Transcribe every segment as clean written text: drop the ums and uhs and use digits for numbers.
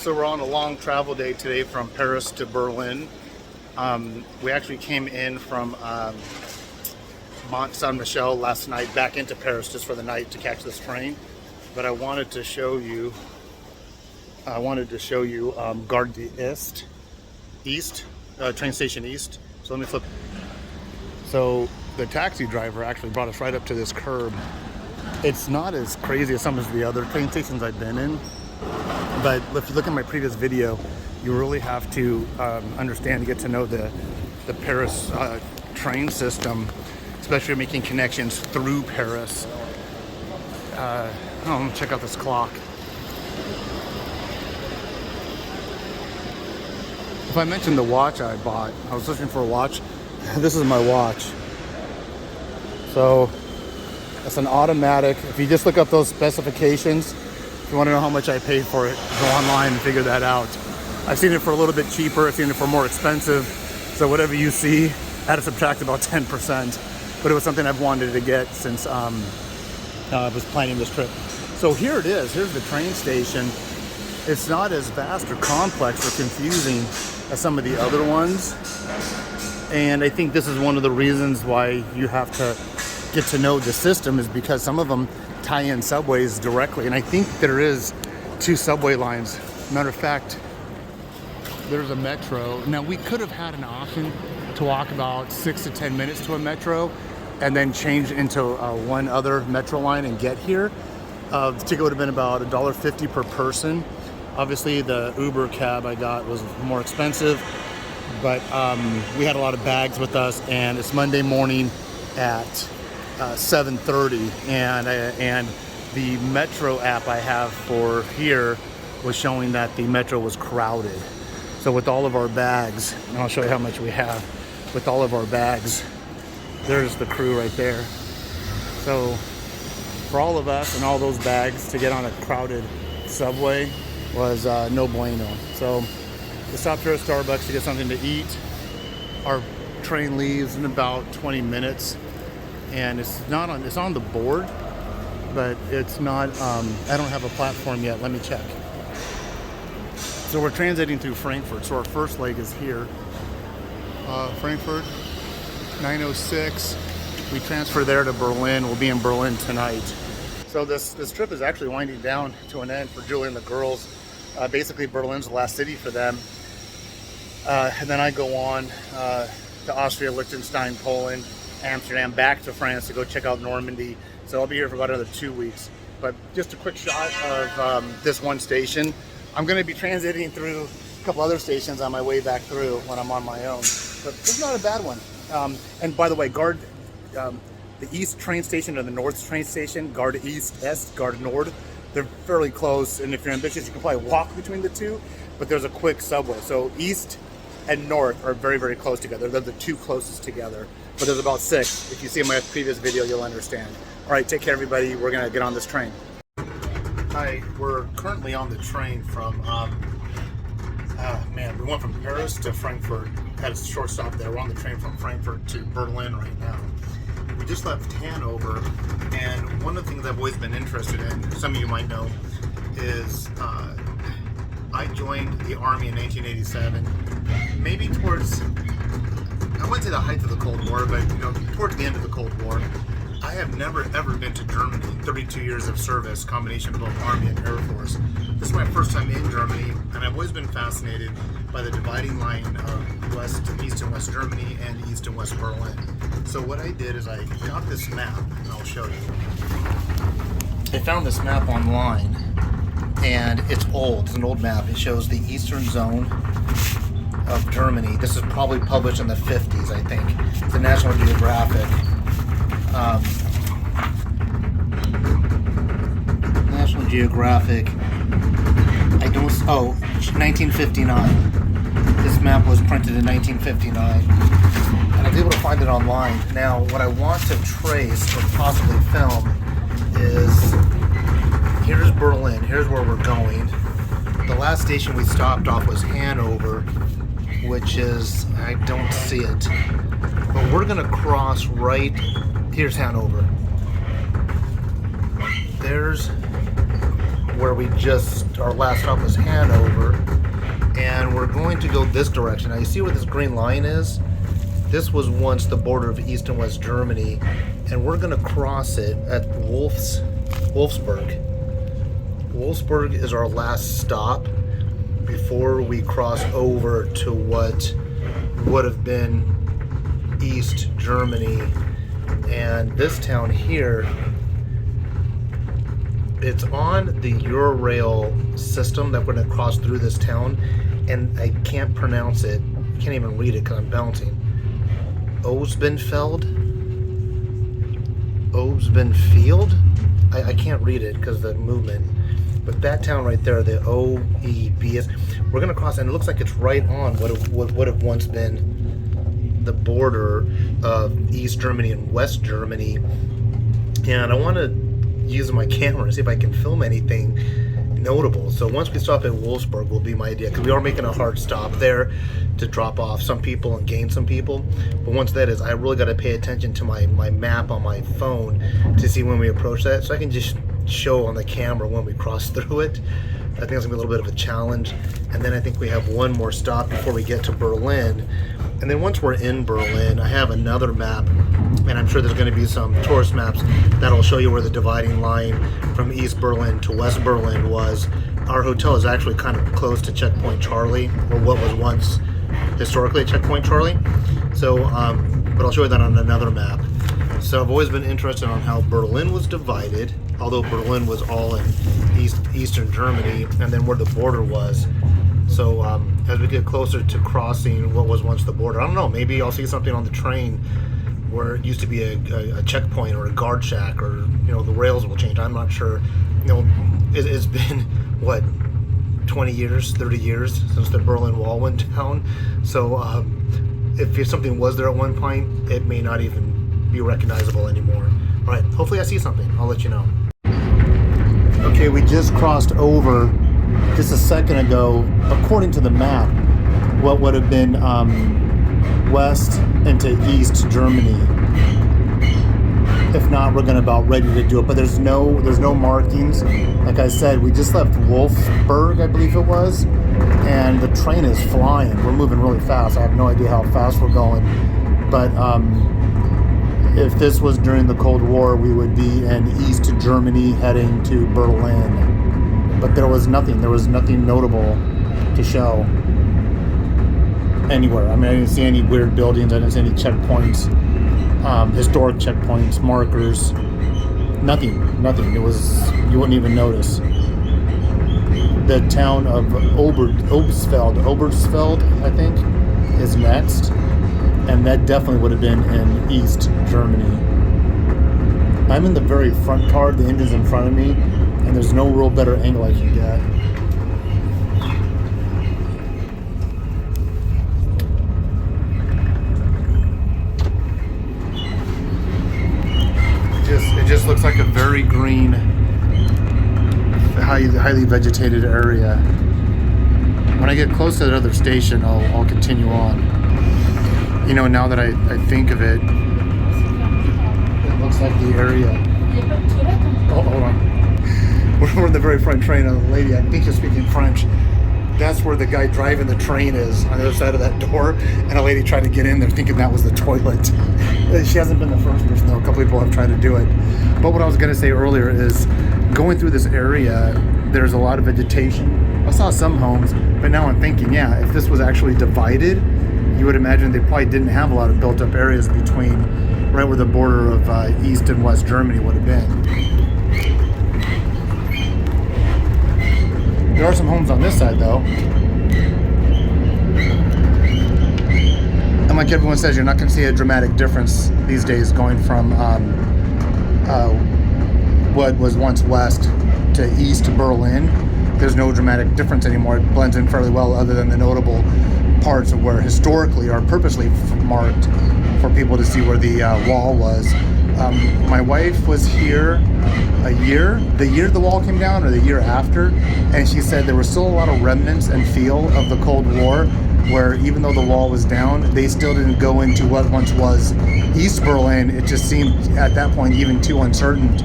So we're on a long travel day today from Paris to Berlin. We actually came in from Mont Saint Michel last night back into Paris just for the night to catch this train. But I wanted to show you Gare d'Est, train station East. So let me flip. So the taxi driver actually brought us right up to this curb. It's not as crazy as some of the other train stations I've been in, but if you look at my previous video, you really have to understand to get to know the Paris train system, especially making connections through Paris. Oh, check out this clock. If I mentioned the watch I bought, I was looking for a watch. This is my watch. So it's an automatic. If you just look up those specifications, if you want to know how much I paid for it, go online and figure that out. I've seen it for a little bit cheaper. I've seen it for more expensive. So whatever you see, I had to subtract about 10%. But it was something I've wanted to get since I was planning this trip. So here it is. Here's the train station. It's not as vast or complex or confusing as some of the other ones. And I think this is one of the reasons why you have to get to know the system, is because some of them tie in subways directly. And I think there is 2 subway lines. Matter of fact, there's a metro. Now we could have had an option to walk about 6 to 10 minutes to a metro and then change into one other metro line and get here. The ticket would have been about $1.50 per person. Obviously the Uber cab I got was more expensive, but we had a lot of bags with us, and it's Monday morning at 7:30, and the Metro app I have for here was showing that the Metro was crowded. So with all of our bags, and I'll show you how much we have, with all of our bags, there's the crew right there. So for all of us and all those bags to get on a crowded subway was no bueno. So we stopped here at Starbucks to get something to eat. Our train leaves in about 20 minutes, and it's on the board, but it's not, I don't have a platform yet. Let me check. So we're transiting through Frankfurt. So our first leg is here. Frankfurt, 9:06. We transfer there to Berlin. We'll be in Berlin tonight. So this trip is actually winding down to an end for Julie and the girls. Basically, Berlin's the last city for them. And then I go on to Austria, Liechtenstein, Poland, Amsterdam, back to France to go check out Normandy. So I'll be here for about another 2 weeks. But just a quick shot of this one station. I'm going to be transiting through a couple other stations on my way back through when I'm on my own. But it's not a bad one. And by the way, the East train station and the North train station, Gare d'Est, Gare Nord, they're fairly close. And if you're ambitious, you can probably walk between the two. But there's a quick subway. So East and North are very, very close together. They're the 2 closest together. But there's about 6. If you see my previous video, you'll understand. All right, take care, everybody. We're going to get on this train. Hi, we're currently on the train from, we went from Paris to Frankfurt. Had a short stop there. We're on the train from Frankfurt to Berlin right now. We just left Hanover, and one of the things I've always been interested in, some of you might know, is I joined the Army in 1987, maybe towards, I wouldn't say the height of the Cold War, but towards the end of the Cold War. I have never ever been to Germany. 32 years of service, combination of both Army and Air Force. This is my first time in Germany, and I've always been fascinated by the dividing line of East and West Germany and East and West Berlin. So what I did is I got this map, and I'll show you. I found this map online, and it's old. It's an old map. It shows the eastern zone of Germany. This is probably published in the 50s, I think. It's a National Geographic. National Geographic. 1959. This map was printed in 1959, and I was able to find it online. Now, what I want to trace or possibly film is, here's Berlin. Here's where we're going. The last station we stopped off was Hanover, which is, I don't see it, but we're gonna cross right. Here's Hanover. There's where our last stop was Hanover, and we're going to go this direction. Now you see where this green line is? This was once the border of East and West Germany, and we're going to cross it at Wolfsburg. Wolfsburg is our last stop before we cross over to what would have been East Germany. And this town here, it's on the Eurail system that we're going to cross through this town, and I can't pronounce it. I can't even read it because I'm bouncing. Osbenfeld? I can't read it because of the movement. But that town right there, the OEBS, we're going to cross, and it looks like it's right on what would have once been the border of East Germany and West Germany. And I want to use my camera to see if I can film anything notable. So once we stop at Wolfsburg will be my idea, because we are making a hard stop there to drop off some people and gain some people. But once that is, I really got to pay attention to my map on my phone to see when we approach that, so I can just show on the camera when we cross through it. I think it's gonna be a little bit of a challenge. And then I think we have one more stop before we get to Berlin. And then once we're in Berlin, I have another map, and I'm sure there's going to be some tourist maps that'll show you where the dividing line from East Berlin to West Berlin was. Our hotel is actually kind of close to Checkpoint Charlie, or what was once historically Checkpoint Charlie. So, but I'll show you that on another map. So I've always been interested on how Berlin was divided, although Berlin was all in Eastern Germany, and then where the border was. So as we get closer to crossing what was once the border, I don't know, maybe I'll see something on the train where it used to be a checkpoint or a guard shack, or the rails will change. I'm not sure. It's been what, 20 years, 30 years since the Berlin Wall went down. So if something was there at one point, it may not even be recognizable anymore. All right, hopefully I see something. I'll let you know. Okay, we just crossed over just a second ago, according to the map, what would have been west into East Germany. If not, we're gonna about ready to do it, but there's no markings. Like I said, we just left Wolfsburg, I believe it was, and the train is flying. We're moving really fast. I have no idea how fast we're going, but if this was during the Cold War, we would be in East Germany heading to Berlin. But there was nothing notable to show anywhere. I mean, I didn't see any weird buildings. I didn't see any checkpoints, historic checkpoints, markers. Nothing. It was, you wouldn't even notice. The town of Oberstfeld, I think, is next. And that definitely would have been in East Germany. I'm in the very front car, the engine's in front of me, and there's no real better angle I can get. It just looks like a very green, highly vegetated area. When I get close to that other station, I'll continue on. Now that I think of it, it looks like the area. Oh, hold on. We're in the very front train, and the lady, I think she's speaking French. That's where the guy driving the train is, on the other side of that door, and a lady tried to get in there thinking that was the toilet. She hasn't been the first person, though. A couple people have tried to do it. But what I was going to say earlier is, going through this area, there's a lot of vegetation. I saw some homes, but now I'm thinking, yeah, if this was actually divided, you would imagine they probably didn't have a lot of built-up areas between right where the border of East and West Germany would have been. There are some homes on this side, though. And like everyone says, you're not going to see a dramatic difference these days going from what was once West to East Berlin. There's no dramatic difference anymore. It blends in fairly well, other than the notable parts of where historically are purposely marked for people to see where the wall was. My wife was here the year the wall came down, or the year after, and she said there were still a lot of remnants and feel of the Cold War, where even though the wall was down, they still didn't go into what once was East Berlin. It just seemed at that point even too uncertain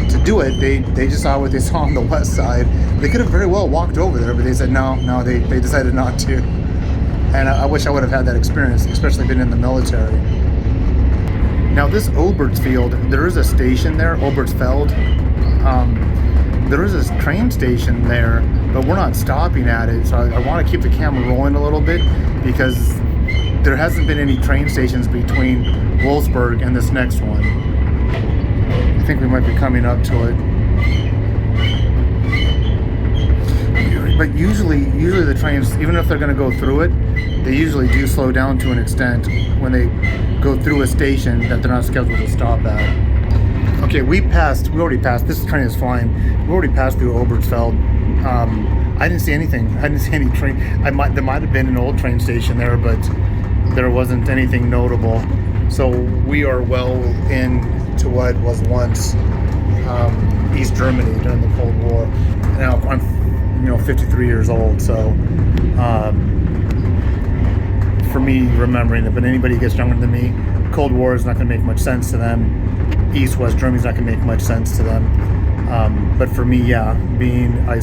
to do it, they just saw what they saw on the west side. They could have very well walked over there, but they said no, they decided not to. And I wish I would have had that experience, especially being in the military. Now this Obertsfield, there is a station there, Obertsfeld. There is a train station there, but we're not stopping at it. So I want to keep the camera rolling a little bit because there hasn't been any train stations between Wolfsburg and this next one. I think we might be coming up to it. But usually the trains, even if they're going to go through it, they usually do slow down to an extent when they go through a station that they're not scheduled to stop at. Okay, we already passed, this train is flying. We already passed through Obertsfeld. I didn't see anything. I didn't see any train. There might have been an old train station there, but there wasn't anything notable. So we are well into what was once East Germany during the Cold War. Now I'm 53 years old, so for me remembering it, but anybody who gets younger than me, Cold War is not going to make much sense to them. East-West Germany's not going to make much sense to them. But for me, yeah, I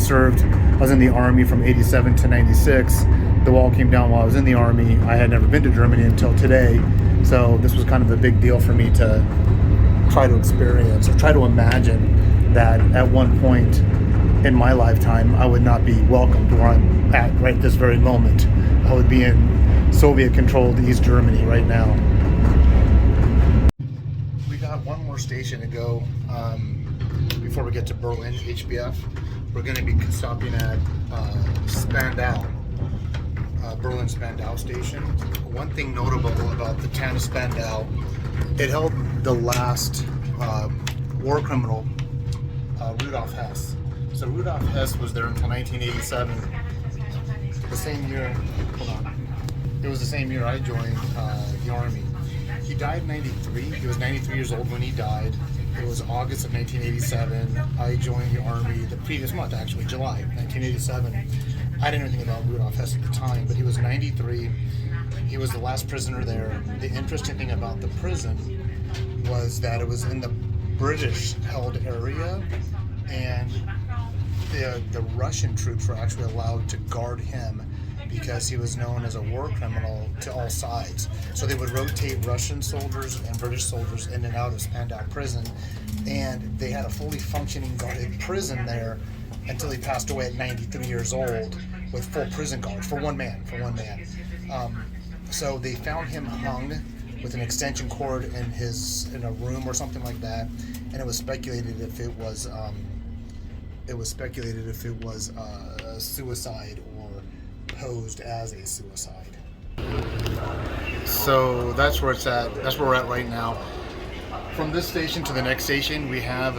was in the Army from 87 to 96. The wall came down while I was in the Army. I had never been to Germany until today. So this was kind of a big deal for me to try to experience or try to imagine that at one point in my lifetime, I would not be welcomed where I'm at right this very moment. I would be in Soviet-controlled East Germany right now. We got one more station to go before we get to Berlin, HBF. We're going to be stopping at Spandau, Berlin Spandau station. One thing notable about the town of Spandau, it held the last war criminal, Rudolf Hess. So Rudolf Hess was there until 1987. The same year, it was the same year I joined the Army. He died in 93. He was 93 years old when he died. It was August of 1987. I joined the Army the previous month, actually, July 1987. I didn't know anything about Rudolf Hess at the time, but he was 93. He was the last prisoner there. The interesting thing about the prison was that it was in the British-held area, and the Russian troops were actually allowed to guard him because he was known as a war criminal to all sides. So they would rotate Russian soldiers and British soldiers in and out of Spandau prison, and they had a fully functioning guarded prison there until he passed away at 93 years old with full prison guards for one man. So they found him hung with an extension cord in a room or something like that, and it was speculated if it was a suicide or posed as a suicide. So that's where it's at. That's where we're at right now. From this station to the next station, we have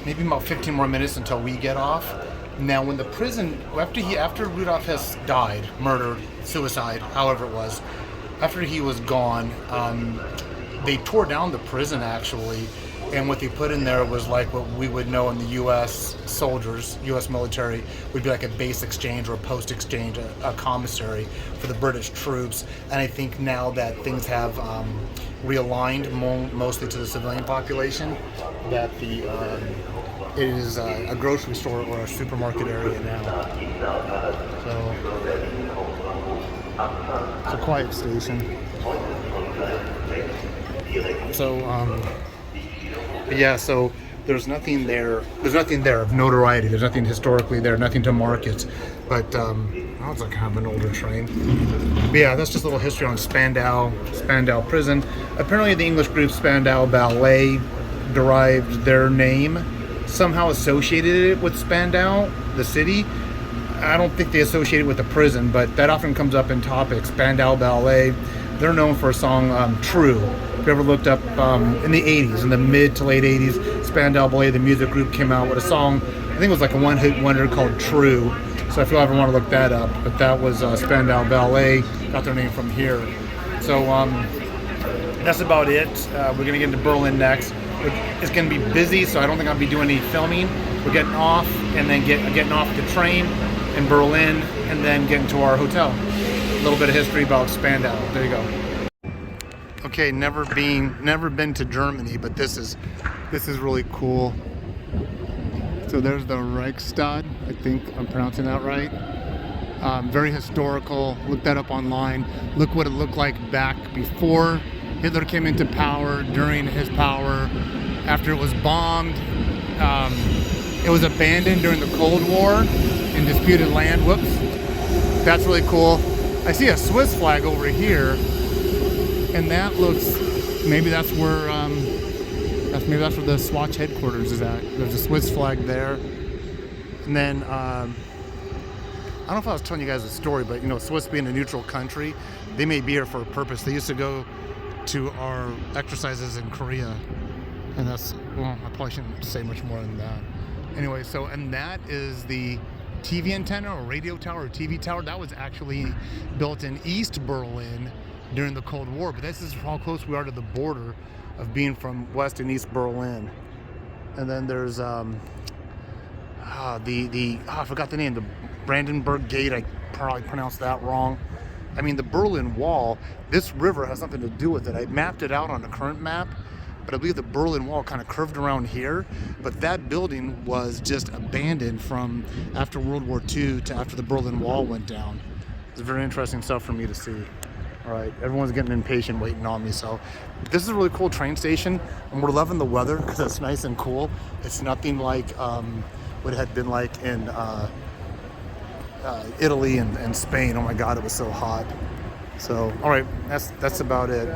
maybe about 15 more minutes until we get off. Now, when the prison, after Rudolf Hess died, murdered, suicide, however it was, after he was gone, they tore down the prison actually, and what they put in there was like what we would know in the U.S. soldiers, U.S. military, would be like a base exchange or a post exchange, a commissary for the British troops. And I think now that things have realigned mostly to the civilian population, that it is a grocery store or a supermarket area now. So it's a quiet station. So there's nothing there. There's nothing there of notoriety. There's nothing historically there. Nothing to market. But it's like kind of an older train. But yeah, that's just a little history on Spandau prison. Apparently, the English group Spandau Ballet derived their name, somehow associated it with Spandau, the city. I don't think they associate it with the prison, but that often comes up in topics. Spandau Ballet. They're known for a song, True. If you ever looked up in the 80s, in the mid to late 80s, Spandau Ballet, the music group, came out with a song, I think it was like a one-hit wonder called True. So if you ever want to look that up, but that was Spandau Ballet, got their name from here. So that's about it. We're going to get into Berlin next. It's going to be busy, so I don't think I'll be doing any filming. We're getting off, and then getting off the train in Berlin, and then getting to our hotel. A little bit of history about Spandau. There you go. Okay, never been to Germany, but this is really cool. So there's the Reichstag. I think I'm pronouncing that right. Very historical. Look that up online. Look what it looked like back before Hitler came into power, during his power, after it was bombed. It was abandoned during the Cold War in disputed land. Whoops. That's really cool. I see a Swiss flag over here, and that looks, maybe that's where the Swatch headquarters is at. There's a Swiss flag there. And then, I don't know if I was telling you guys a story, but Swiss being a neutral country, they may be here for a purpose. They used to go to our exercises in Korea, and that's, well, I probably shouldn't say much more than that. Anyway, so, and that is the TV antenna or radio tower or TV tower. That was actually built in East Berlin during the Cold War, but this is how close we are to the border of being from West and East Berlin. And then there's I forgot the name, the Brandenburg Gate. I probably pronounced that wrong. I mean, the Berlin Wall, this river has something to do with it. I mapped it out on the current map, but I believe the Berlin Wall kind of curved around here. But that building was just abandoned from after World War II to after the Berlin Wall went down. It's very interesting stuff for me to see. All right, everyone's getting impatient waiting on me. So this is a really cool train station, and we're loving the weather because it's nice and cool. It's nothing like what it had been like in Italy and Spain. Oh my God, it was so hot. So, all right, that's about it.